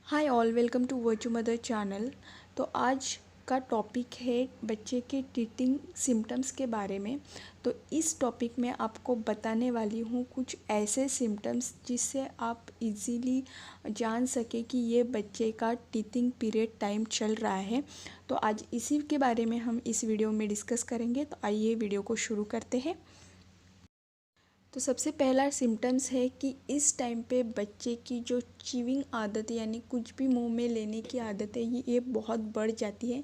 Hi all, welcome to Virtue Mother channel. तो आज का टॉपिक है बच्चे के टीथिंग सिम्टम्स के बारे में। तो इस टॉपिक में आपको बताने वाली हूँ कुछ ऐसे सिम्टम्स जिससे आप इजीली जान सके कि ये बच्चे का टीथिंग पीरियड टाइम चल रहा है। तो आज इसी के बारे में हम इस वीडियो में डिस्कस करेंगे। तो आइए वीडियो को शुरू करते हैं। तो सबसे पहला सिम्टम्स है कि इस टाइम पे बच्चे की जो च्यूइंग आदत यानी कुछ भी मुंह में लेने की आदत है ये बहुत बढ़ जाती है।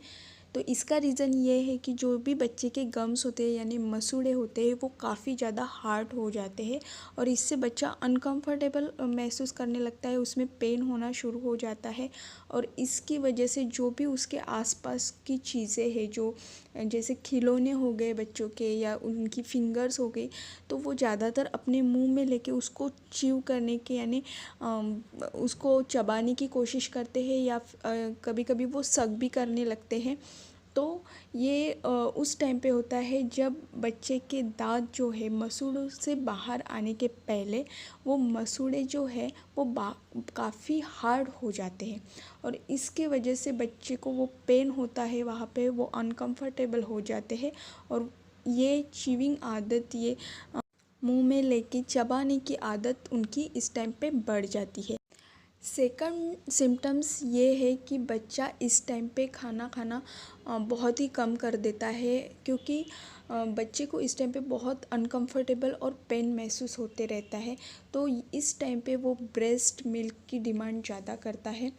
तो इसका रीज़न ये है कि जो भी बच्चे के गम्स होते हैं यानी मसूड़े होते हैं वो काफ़ी ज़्यादा हार्ड हो जाते हैं और इससे बच्चा अनकंफर्टेबल महसूस करने लगता है, उसमें पेन होना शुरू हो जाता है। और इसकी वजह से जो भी उसके आसपास की चीज़ें हैं, जो जैसे खिलौने हो गए बच्चों के या उनकी फिंगर्स हो गई, तो वो ज़्यादातर अपने मुंह में लेके उसको च्यू करने की यानी उसको चबाने की कोशिश करते हैं या कभी कभी वो सक भी करने लगते हैं। तो ये उस टाइम पे होता है जब बच्चे के दांत जो है मसूड़ों से बाहर आने के पहले वो मसूड़े जो है वो काफ़ी हार्ड हो जाते हैं और इसके वजह से बच्चे को वो पेन होता है, वहाँ पे वो अनकंफर्टेबल हो जाते हैं और ये च्यूइंग आदत, ये मुंह में लेके चबाने की आदत उनकी इस टाइम पे बढ़ जाती है। सेकंड सिम्टम्स ये है कि बच्चा इस टाइम पे खाना खाना बहुत ही कम कर देता है, क्योंकि बच्चे को इस टाइम पे बहुत अनकंफर्टेबल और पेन महसूस होते रहता है। तो इस टाइम पे वो ब्रेस्ट मिल्क की डिमांड ज़्यादा करता है।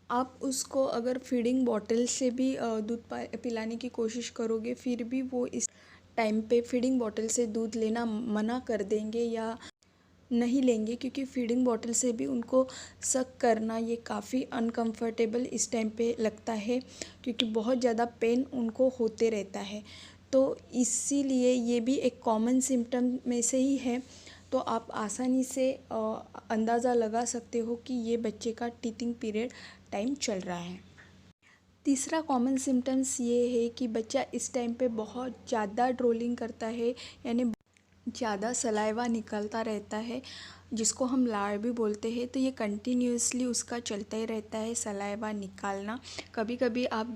आप उसको अगर फीडिंग बॉटल से भी दूध पिलाने की कोशिश करोगे, फिर भी वो इस टाइम पे फीडिंग बॉटल से दूध लेना मना कर देंगे या नहीं लेंगे, क्योंकि फीडिंग बॉटल से भी उनको सक करना ये काफ़ी अनकंफर्टेबल इस टाइम पे लगता है, क्योंकि बहुत ज़्यादा पेन उनको होते रहता है। तो इसीलिए ये भी एक कॉमन सिम्टम में से ही है। तो आप आसानी से अंदाज़ा लगा सकते हो कि ये बच्चे का टीथिंग पीरियड टाइम चल रहा है। तीसरा कॉमन सिम्टम्स ये है कि बच्चा इस टाइम पे बहुत ज़्यादा ड्रोलिंग करता है, यानी ज़्यादा सलाइवा निकलता रहता है, जिसको हम लार भी बोलते हैं। तो ये कंटिन्यूसली उसका चलता ही रहता है सलाइवा निकालना। कभी कभी आप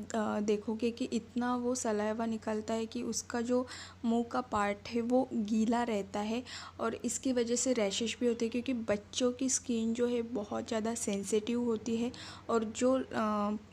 देखोगे कि इतना वो सलाइवा निकलता है कि उसका जो मुंह का पार्ट है वो गीला रहता है और इसकी वजह से रैशेस भी होते हैं, क्योंकि बच्चों की स्किन जो है बहुत ज़्यादा सेंसिटिव होती है और जो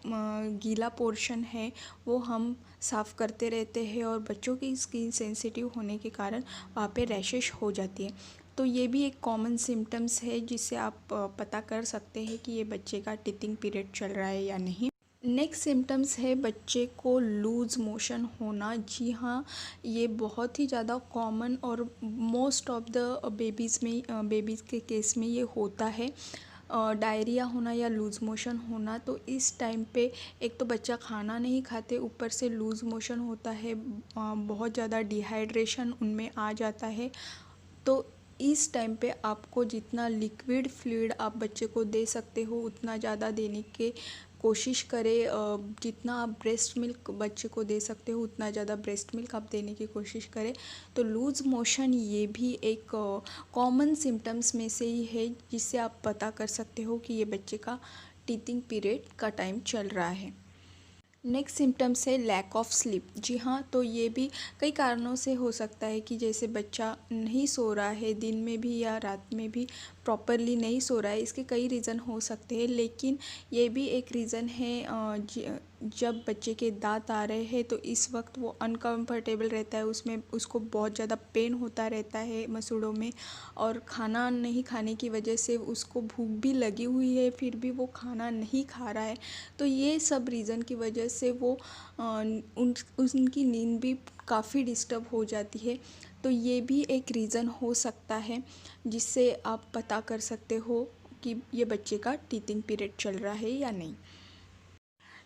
गीला पोर्शन है वो हम साफ़ करते रहते हैं और बच्चों की स्किन सेंसिटिव होने के कारण वहाँ पे रैशेस हो जाती है। तो ये भी एक कॉमन सिम्टम्स है जिससे आप पता कर सकते हैं कि ये बच्चे का टीथिंग पीरियड चल रहा है या नहीं। नेक्स्ट सिम्टम्स है बच्चे को लूज़ मोशन होना। जी हाँ, ये बहुत ही ज़्यादा कॉमन और मोस्ट ऑफ द बेबीज़ के केस में ये होता है। डायरिया होना या लूज़ मोशन होना। तो इस टाइम पे एक तो बच्चा खाना नहीं खाते, ऊपर से लूज़ मोशन होता है, बहुत ज़्यादा डिहाइड्रेशन उनमें आ जाता है। तो इस टाइम पे आपको जितना लिक्विड फ्लूइड आप बच्चे को दे सकते हो उतना ज़्यादा देने के कोशिश करें। जितना आप ब्रेस्ट मिल्क बच्चे को दे सकते हो उतना ज़्यादा ब्रेस्ट मिल्क आप देने की कोशिश करें। तो लूज़ मोशन ये भी एक कॉमन सिम्टम्स में से ही है जिससे आप पता कर सकते हो कि ये बच्चे का टीथिंग पीरियड का टाइम चल रहा है। नेक्स्ट सिम्टम्स है लैक ऑफ स्लीप। जी हाँ, तो ये भी कई कारणों से हो सकता है कि जैसे बच्चा नहीं सो रहा है, दिन में भी या रात में भी प्रॉपरली नहीं सो रहा है। इसके कई रीज़न हो सकते हैं, लेकिन ये भी एक रीज़न है जब बच्चे के दांत आ रहे हैं तो इस वक्त वो अनकंफर्टेबल रहता है, उसमें उसको बहुत ज़्यादा पेन होता रहता है मसूड़ों में और खाना नहीं खाने की वजह से उसको भूख भी लगी हुई है फिर भी वो खाना नहीं खा रहा है। तो ये सब रीज़न की वजह से वो उनकी नींद भी काफ़ी डिस्टर्ब हो जाती है। तो ये भी एक रीज़न हो सकता है जिससे आप पता कर सकते हो कि ये बच्चे का टीथिंग पीरियड चल रहा है या नहीं।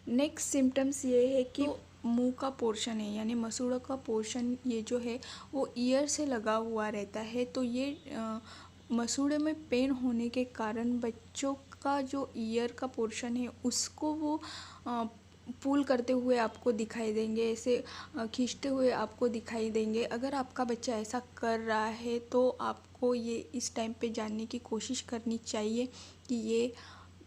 नेक्स्ट सिम्टम्स ये है कि मुंह का पोर्शन है यानी मसूड़ों का पोर्शन ये जो है वो ईयर से लगा हुआ रहता है। तो ये मसूड़े में पेन होने के कारण बच्चों का जो ईयर का पोर्शन है उसको वो पुल करते हुए आपको दिखाई देंगे, ऐसे खींचते हुए आपको दिखाई देंगे। अगर आपका बच्चा ऐसा कर रहा है तो आपको ये इस टाइम पे जानने की कोशिश करनी चाहिए कि ये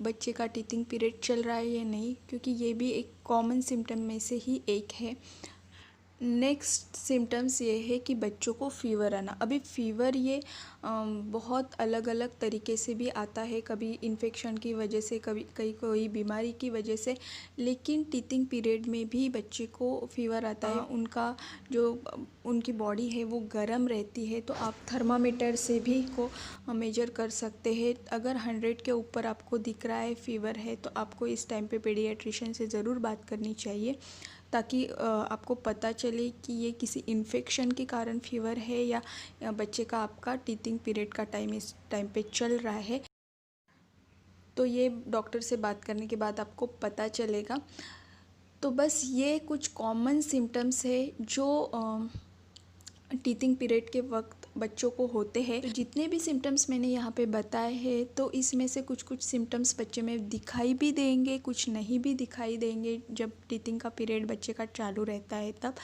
बच्चे का टीथिंग पीरियड चल रहा है या नहीं, क्योंकि ये भी एक कॉमन सिम्टम में से ही एक है। नेक्स्ट सिम्टम्स ये है कि बच्चों को फ़ीवर आना। अभी फ़ीवर ये बहुत अलग अलग तरीके से भी आता है, कभी इन्फेक्शन की वजह से, कभी कोई बीमारी की वजह से, लेकिन टीथिंग पीरियड में भी बच्चे को फ़ीवर आता है। उनका जो उनकी बॉडी है वो गर्म रहती है, तो आप थर्मामीटर से भी को मेजर कर सकते हैं। अगर 100 के ऊपर आपको दिख रहा है फ़ीवर है, तो आपको इस टाइम पे पीडियाट्रिशियन से ज़रूर बात करनी चाहिए, ताकि आपको पता चले कि ये किसी इन्फेक्शन के कारण फ़ीवर है या बच्चे का आपका टीथिंग पीरियड का टाइम इस टाइम पे चल रहा है। तो ये डॉक्टर से बात करने के बाद आपको पता चलेगा। तो बस ये कुछ कॉमन सिम्टम्स है जो टीथिंग पीरियड के वक्त बच्चों को होते हैं। तो जितने भी सिम्टम्स मैंने यहाँ पे बताए हैं, तो इसमें से कुछ कुछ सिम्टम्स बच्चे में दिखाई भी देंगे, कुछ नहीं भी दिखाई देंगे जब टीथिंग का पीरियड बच्चे का चालू रहता है तब।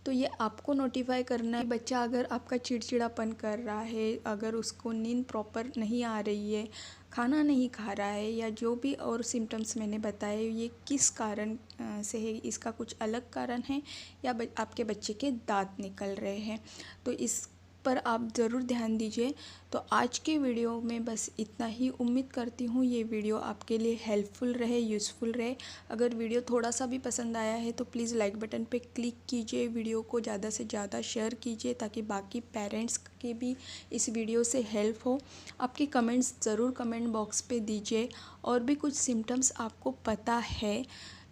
तो ये आपको नोटिफाई करना है। बच्चा अगर आपका चिड़चिड़ापन कर रहा है, अगर उसको नींद प्रॉपर नहीं आ रही है, खाना नहीं खा रहा है, या जो भी और सिम्टम्स मैंने बताए, ये किस कारण से है, इसका कुछ अलग कारण है या आपके बच्चे के दांत निकल रहे हैं, तो इस पर आप ज़रूर ध्यान दीजिए। तो आज के वीडियो में बस इतना ही। उम्मीद करती हूँ ये वीडियो आपके लिए हेल्पफुल रहे, यूज़फुल रहे। अगर वीडियो थोड़ा सा भी पसंद आया है तो प्लीज़ लाइक बटन पे क्लिक कीजिए, वीडियो को ज़्यादा से ज़्यादा शेयर कीजिए, ताकि बाकी पेरेंट्स की भी इस वीडियो से हेल्प हो। आपके कमेंट्स ज़रूर कमेंट बॉक्स पे दीजिए। और भी कुछ सिम्टम्स आपको पता है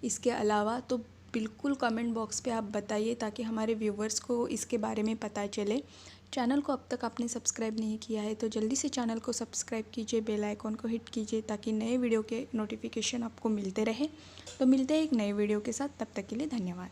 इसके अलावा, तो बिल्कुल कमेंट बॉक्स पे आप बताइए, ताकि हमारे व्यूवर्स को इसके बारे में पता चले। चैनल को अब तक आपने सब्सक्राइब नहीं किया है तो जल्दी से चैनल को सब्सक्राइब कीजिए, बेल आइकॉन को हिट कीजिए, ताकि नए वीडियो के नोटिफिकेशन आपको मिलते रहे। तो मिलते हैं एक नए वीडियो के साथ, तब तक के लिए धन्यवाद।